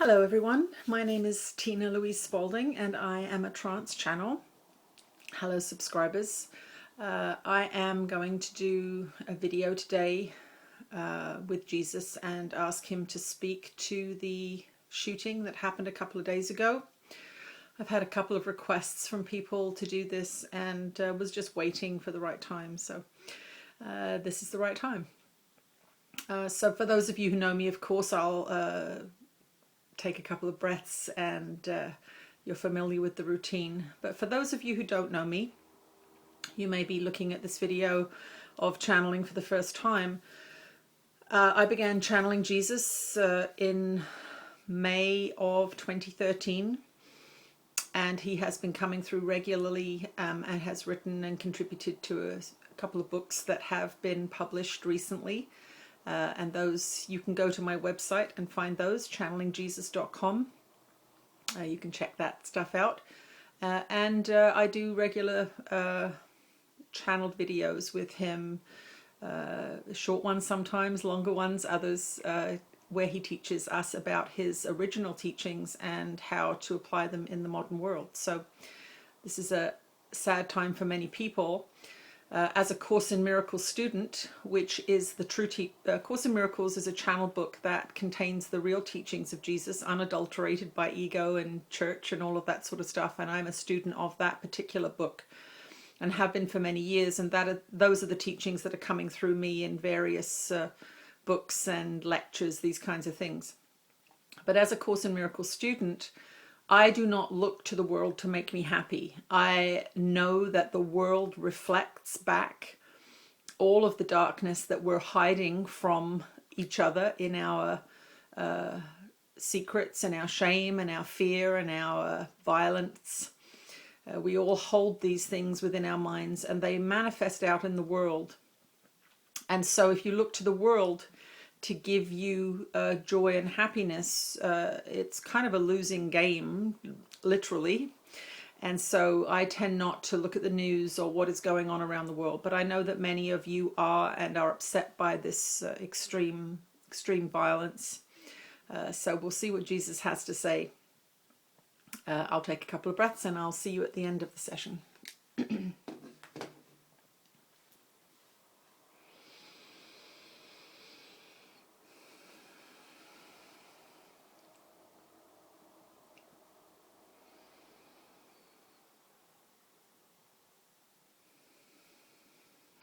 Hello everyone, my name is Tina Louise Spalding and I am a trance channel. Hello subscribers. I am going to do a video today with Jesus and ask him to speak to the shooting that happened a couple of days ago. I've had a couple of requests from people to do this and was just waiting for the right time, so this is the right time. So for those of you who know me, of course, I'll take a couple of breaths and you're familiar with the routine. But for those of you who don't know me, you may be looking at this video of channeling for the first time. I began channeling Jesus in May of 2013, and he has been coming through regularly and has written and contributed to a couple of books that have been published recently. And those, you can go to my website and find those, channelingjesus.com. You can check that stuff out. And I do regular channeled videos with him, short ones sometimes, longer ones, others, where he teaches us about his original teachings and how to apply them in the modern world. So this is a sad time for many people. As a Course in Miracles student, which is the true Course in Miracles is a channel book that contains the real teachings of Jesus, unadulterated by ego and church and all of that sort of stuff. And I'm a student of that particular book and have been for many years. And those are the teachings that are coming through me in various books and lectures, these kinds of things. But as a Course in Miracles student, I do not look to the world to make me happy. I know that the world reflects back all of the darkness that we're hiding from each other in our secrets and our shame and our fear and our violence. We all hold these things within our minds and they manifest out in the world. And so if you look to the world to give you joy and happiness, it's kind of a losing game, literally. And so I tend not to look at the news or what is going on around the world. But I know that many of you are and are upset by this extreme violence. So we'll see what Jesus has to say. I'll take a couple of breaths and I'll see you at the end of the session.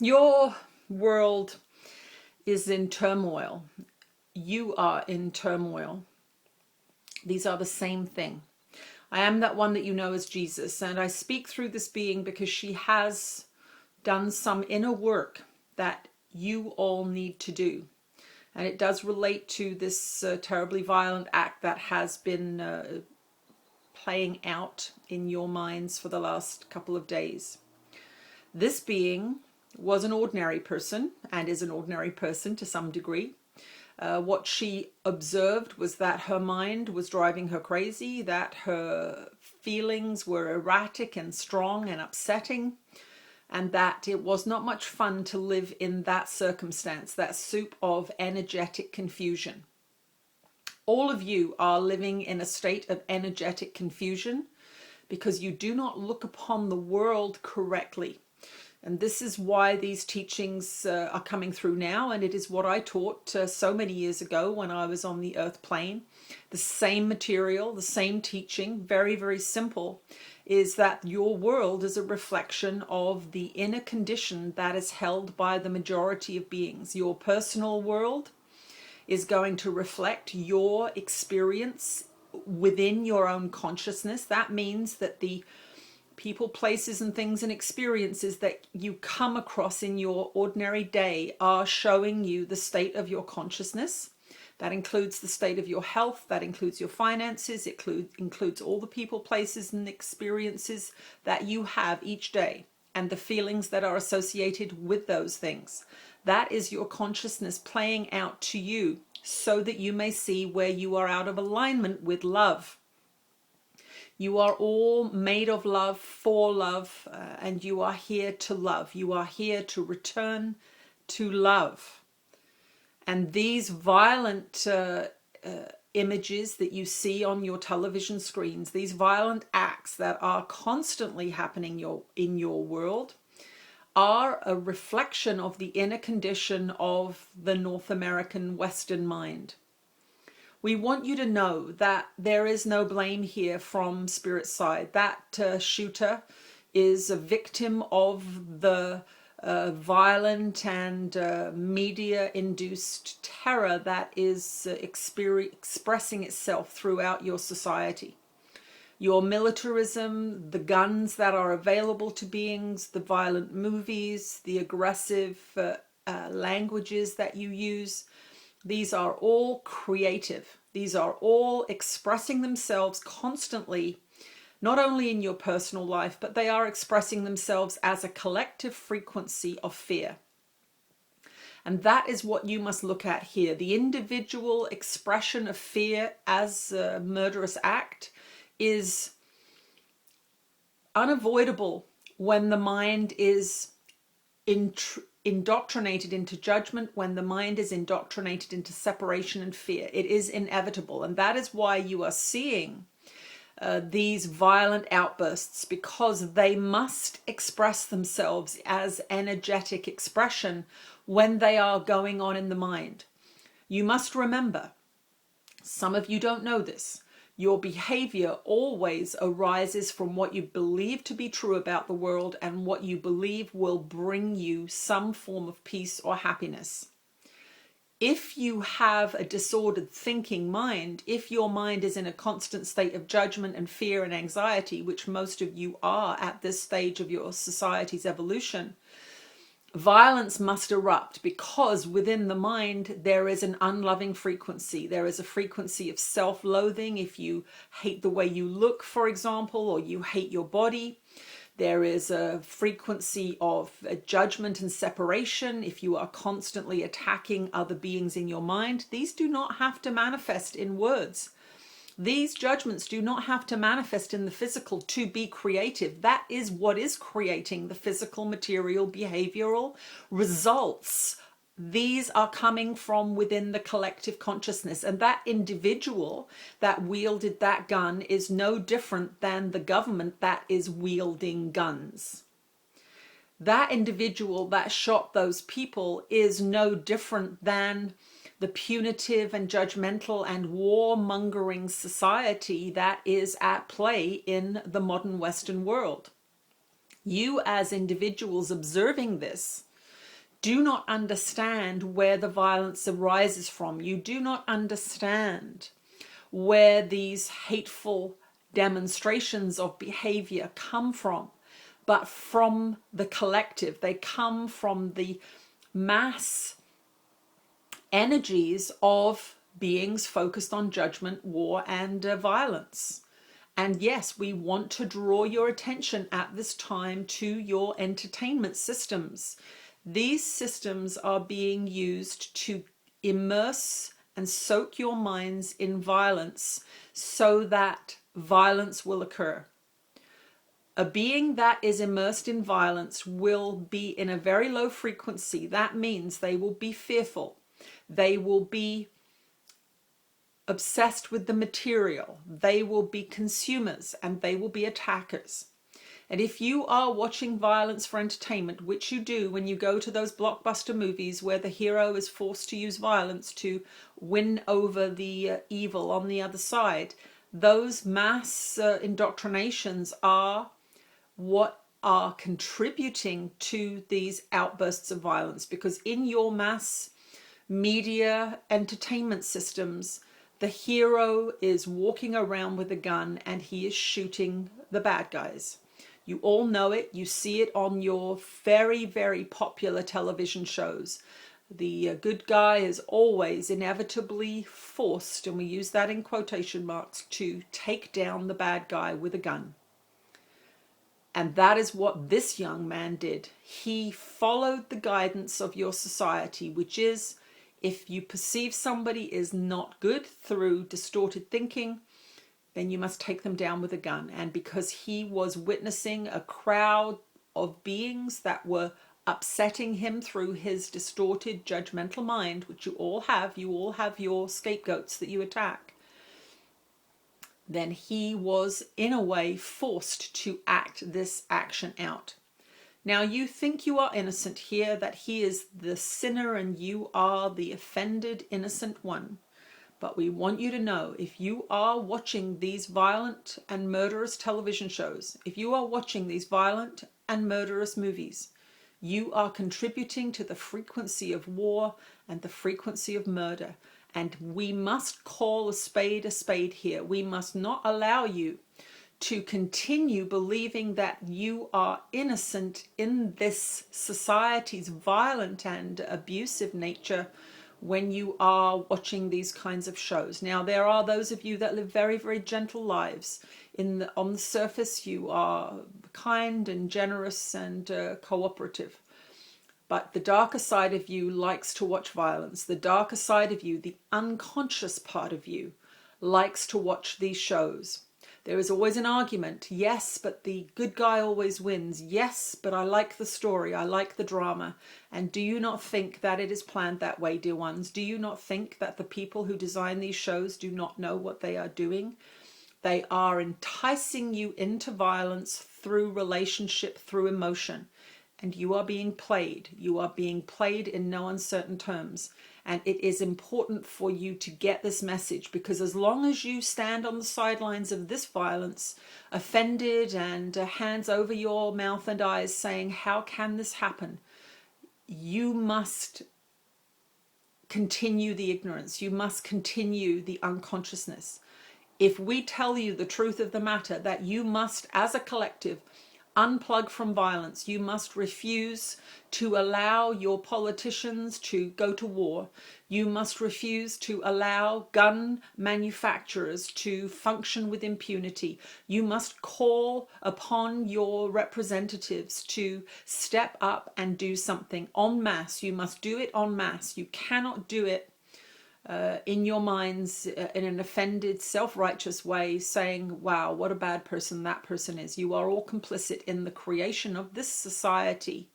Your world is in turmoil. You are in turmoil. These are the same thing. I am that one that you know as Jesus, and I speak through this being because she has done some inner work that you all need to do. And it does relate to this terribly violent act that has been playing out in your minds for the last couple of days. This being was an ordinary person and is an ordinary person to some degree. What she observed was that her mind was driving her crazy, that her feelings were erratic and strong and upsetting, and that it was not much fun to live in that circumstance, that soup of energetic confusion. All of you are living in a state of energetic confusion because you do not look upon the world correctly. And this is why these teachings are coming through now, and it is what I taught so many years ago when I was on the earth plane. The same material, the same teaching, very, very simple, is that your world is a reflection of the inner condition that is held by the majority of beings. Your personal world is going to reflect your experience within your own consciousness. That means that the people, places and things and experiences that you come across in your ordinary day are showing you the state of your consciousness. That includes the state of your health, that includes your finances, it includes all the people, places and experiences that you have each day and the feelings that are associated with those things. That is your consciousness playing out to you so that you may see where you are out of alignment with love. You are all made of love, for love, and you are here to love. You are here to return to love. And these violent images that you see on your television screens, these violent acts that are constantly happening in your world, are a reflection of the inner condition of the North American Western mind. We want you to know that there is no blame here from Spirit's side. That shooter is a victim of the violent and media-induced terror that is expressing itself throughout your society. Your militarism, the guns that are available to beings, the violent movies, the aggressive languages that you use, these are all creative. These are all expressing themselves constantly, not only in your personal life, but they are expressing themselves as a collective frequency of fear. And that is what you must look at here. The individual expression of fear as a murderous act is unavoidable when the mind is indoctrinated into judgment, when the mind is indoctrinated into separation and fear. It is inevitable. And that is why you are seeing these violent outbursts, because they must express themselves as energetic expression when they are going on in the mind. You must remember, some of you don't know this, your behavior always arises from what you believe to be true about the world and what you believe will bring you some form of peace or happiness. If you have a disordered thinking mind, if your mind is in a constant state of judgment and fear and anxiety, which most of you are at this stage of your society's evolution, violence must erupt, because within the mind there is an unloving frequency. There is a frequency of self-loathing. If you hate the way you look, for example, or you hate your body, there is a frequency of judgment and separation. If you are constantly attacking other beings in your mind, these do not have to manifest in words. These judgments do not have to manifest in the physical to be creative. That is what is creating the physical, material, behavioral results. These are coming from within the collective consciousness. And that individual that wielded that gun is no different than the government that is wielding guns. That individual that shot those people is no different than the punitive and judgmental and warmongering society that is at play in the modern Western world. You as individuals observing this do not understand where the violence arises from. You do not understand where these hateful demonstrations of behavior come from, but from the collective. They come from the mass energies of beings focused on judgment, war, and violence. And yes, we want to draw your attention at this time to your entertainment systems. These systems are being used to immerse and soak your minds in violence so that violence will occur. A being that is immersed in violence will be in a very low frequency. That means they will be fearful. They will be obsessed with the material. They will be consumers and they will be attackers. And if you are watching violence for entertainment, which you do when you go to those blockbuster movies where the hero is forced to use violence to win over the evil on the other side, those mass indoctrinations are what are contributing to these outbursts of violence. Because in your mass media entertainment systems, the hero is walking around with a gun and he is shooting the bad guys. You all know it. You see it on your very, very popular television shows. The good guy is always inevitably forced, and we use that in quotation marks, to take down the bad guy with a gun. And that is what this young man did. He followed the guidance of your society, which is, if you perceive somebody is not good through distorted thinking, then you must take them down with a gun. And because he was witnessing a crowd of beings that were upsetting him through his distorted judgmental mind, which you all have your scapegoats that you attack. then he was in a way forced to act this action out. Now you think you are innocent here, that he is the sinner and you are the offended innocent one. But we want you to know, if you are watching these violent and murderous television shows, if you are watching these violent and murderous movies, you are contributing to the frequency of war and the frequency of murder. And we must call a spade here. We must not allow you to continue believing that you are innocent in this society's violent and abusive nature when you are watching these kinds of shows. Now, there are those of you that live very, very gentle lives. On the surface, you are kind and generous and cooperative. But the darker side of you likes to watch violence. The darker side of you, the unconscious part of you, likes to watch these shows. There is always an argument. Yes, but the good guy always wins. Yes, but I like the story. I like the drama. And do you not think that it is planned that way, dear ones? Do you not think that the people who design these shows do not know what they are doing? They are enticing you into violence through relationship, through emotion. And you are being played. You are being played in no uncertain terms. And it is important for you to get this message, because as long as you stand on the sidelines of this violence, offended and hands over your mouth and eyes saying, how can this happen? You must continue the ignorance. You must continue the unconsciousness. If we tell you the truth of the matter, that you must, as a collective, unplug from violence, you must refuse to allow your politicians to go to war. You must refuse to allow gun manufacturers to function with impunity. You must call upon your representatives to step up and do something en masse. You must do it en masse. You cannot do it in your minds in an offended, self-righteous way, saying, wow, what a bad person that person is. You are all complicit in the creation of this society.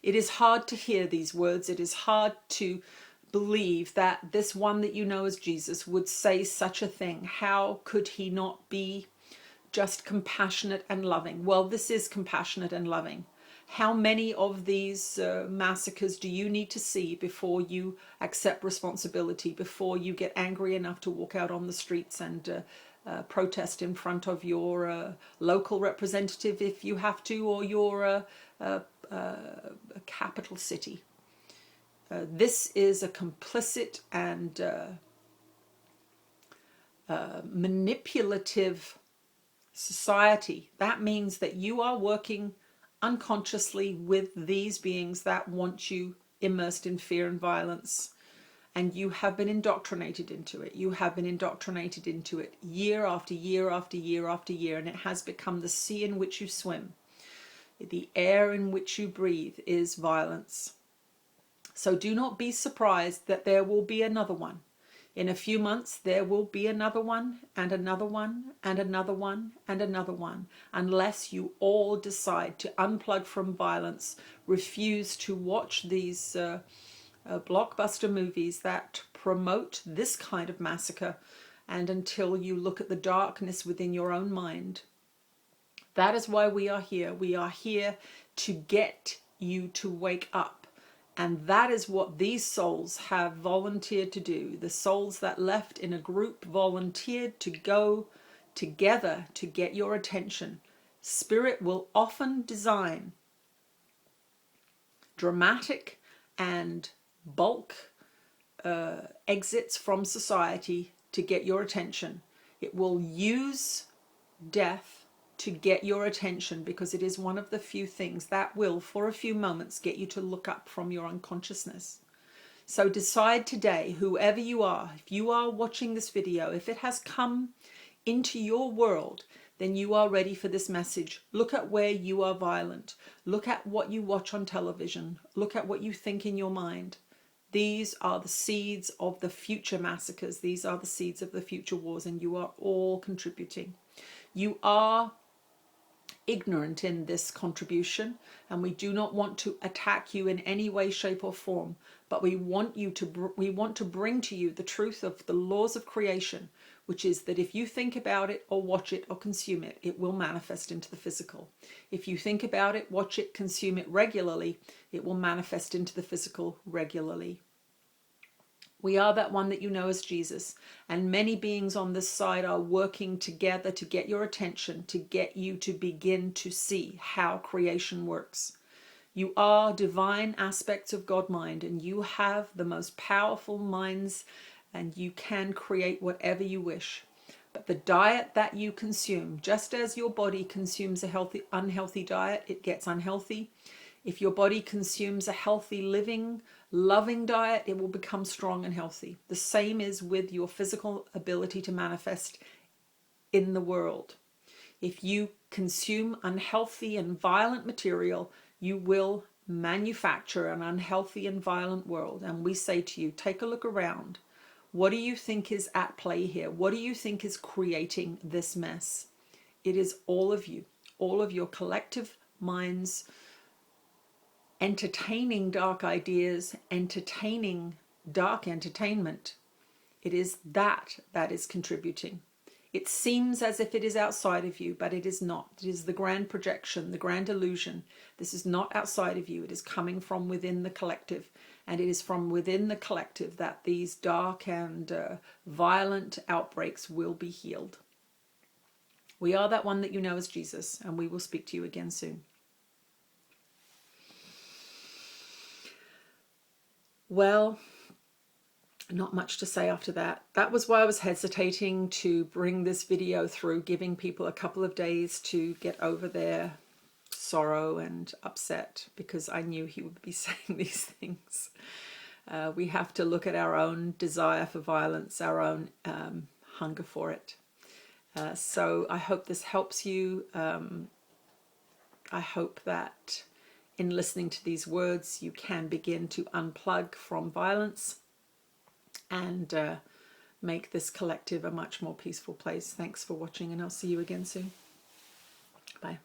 It is hard to hear these words. It is hard to believe that this one that you know as Jesus would say such a thing. How could he not be just compassionate and loving? Well, this is compassionate and loving. How many of these massacres do you need to see before you accept responsibility, before you get angry enough to walk out on the streets and protest in front of your local representative if you have to, or your capital city? This is a complicit and manipulative society. That means that you are working unconsciously with these beings that want you immersed in fear and violence, and you have been indoctrinated into it. You have been indoctrinated into it year after year after year after year, and it has become the sea in which you swim. The air in which you breathe is violence. So do not be surprised that there will be another one. In a few months, there will be another one, and another one, and another one, and another one, unless you all decide to unplug from violence, refuse to watch these blockbuster movies that promote this kind of massacre, and until you look at the darkness within your own mind. That is why we are here. We are here to get you to wake up. And that is what these souls have volunteered to do. The souls that left in a group volunteered to go together to get your attention. Spirit will often design dramatic and bulk exits from society to get your attention. It will use death to get your attention, because it is one of the few things that will, for a few moments, get you to look up from your unconsciousness. So decide today, whoever you are, if you are watching this video, if it has come into your world, then you are ready for this message. Look at where you are violent. Look at what you watch on television. Look at what you think in your mind. These are the seeds of the future massacres. These are the seeds of the future wars, and you are all contributing. You are ignorant in this contribution, and we do not want to attack you in any way, shape or form, but we want to bring to you the truth of the laws of creation. which is that if you think about it or watch it or consume it, it will manifest into the physical. If you think about it, watch it, consume it regularly, it will manifest into the physical regularly. We are that one that you know as Jesus, and many beings on this side are working together to get your attention, to get you to begin to see how creation works. You are divine aspects of God mind, and you have the most powerful minds, and you can create whatever you wish. But the diet that you consume, just as your body consumes a unhealthy diet, it gets unhealthy. If your body consumes a healthy, living, loving diet, it will become strong and healthy. The same is with your physical ability to manifest in the world. If you consume unhealthy and violent material, you will manufacture an unhealthy and violent world. And we say to you, take a look around. What do you think is at play here? What do you think is creating this mess? It is all of you, all of your collective minds, entertaining dark ideas, entertaining dark entertainment. It is that is contributing. It seems as if it is outside of you, but it is not. It is the grand projection, the grand illusion. This is not outside of you. It is coming from within the collective. And it is from within the collective that these dark and violent outbreaks will be healed. We are that one that you know as Jesus, and we will speak to you again soon. Well, not much to say after that. That was why I was hesitating to bring this video through, giving people a couple of days to get over their sorrow and upset, because I knew he would be saying these things. We have to look at our own desire for violence, our own hunger for it. So I hope this helps you. I hope that in listening to these words, you can begin to unplug from violence and make this collective a much more peaceful place. Thanks for watching, and I'll see you again soon. Bye.